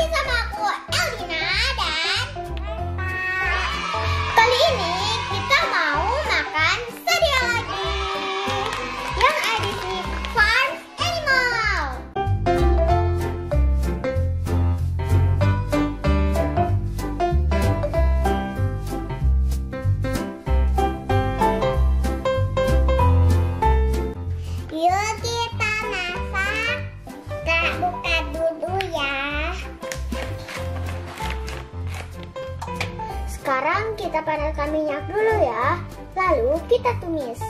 lagi sama aku, Elina, dan kali ini kita mau makan CEDEA lagi yang edisi Farm Animal. Yuk kita masak. Kak, buka dulu ya. Sekarang kita panaskan minyak dulu ya. Lalu kita tumis.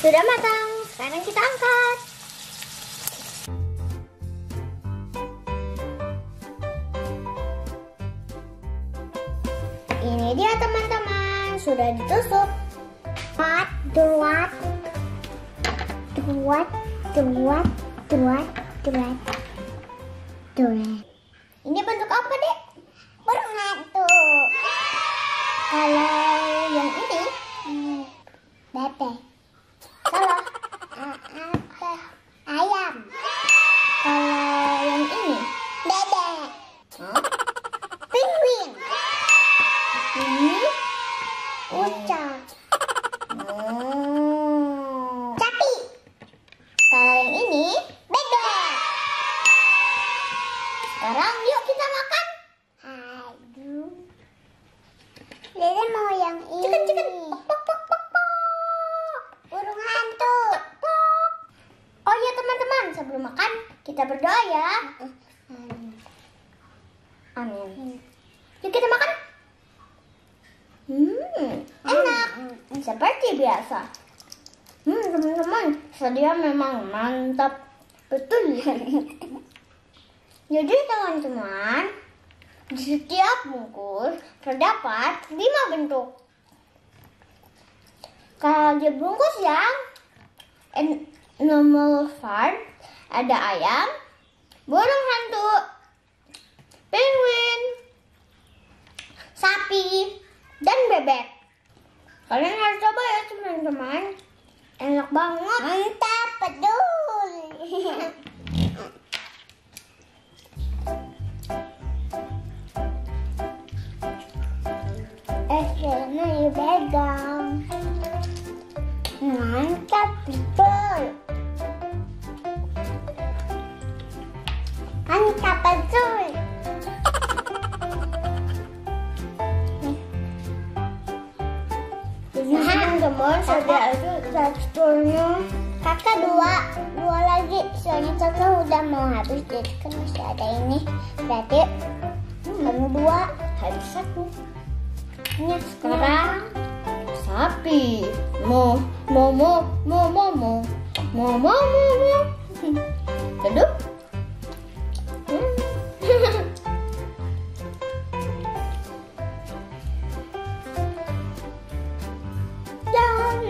Sudah matang, sekarang kita angkat. Ini dia teman-teman, sudah ditusuk. Duat. Ini bentuk apa, Dek? Burung hantu. Kalau yang ini, bebek. Salah. Ayam. Kalau yang ini, bebek. Penguin. Ini kucing. Sapi. Kalau yang ini, bebek. Sekarang yuk kita makan. Aduh. Dede mau yang ini. Chicken. Burung hantu. Oh ya teman-teman, sebelum makan kita berdoa ya. Amin. Yuk kita makan. Enak. Seperti biasa. Teman-teman, CEDEA memang mantap. Betul. Jadi teman-teman, di setiap bungkus terdapat 5 bentuk. Kalau di bungkus yang normal farm ada ayam, burung hantu, penguin, sapi, dan bebek. Kalian harus coba ya teman-teman. Enak banget. Mantap, betul. Esnya dipegang. Mantap, betul. Mantap, betul. Teman-teman, CEDEA itu teksturnya. Kakak dua lagi. Soalnya kakak udah mau habis, jadi kan masih ada ini. Berarti kamu 2, habis 1. Ini sekarang sapi. Mo. Aduh.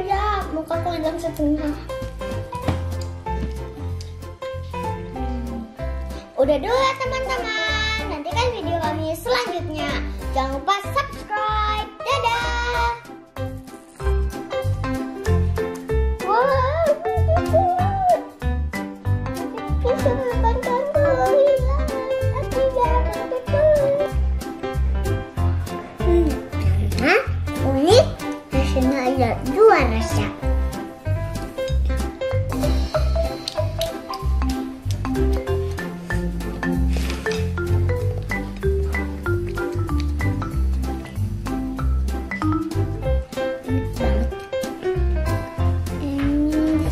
Ya, muka aku hilang setengah. Udah dulu ya teman-teman. Nantikan video kami selanjutnya. Jangan lupa subscribe. Dadah. Unik, rasanya ada 2 rasa.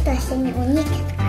Rasanya unik.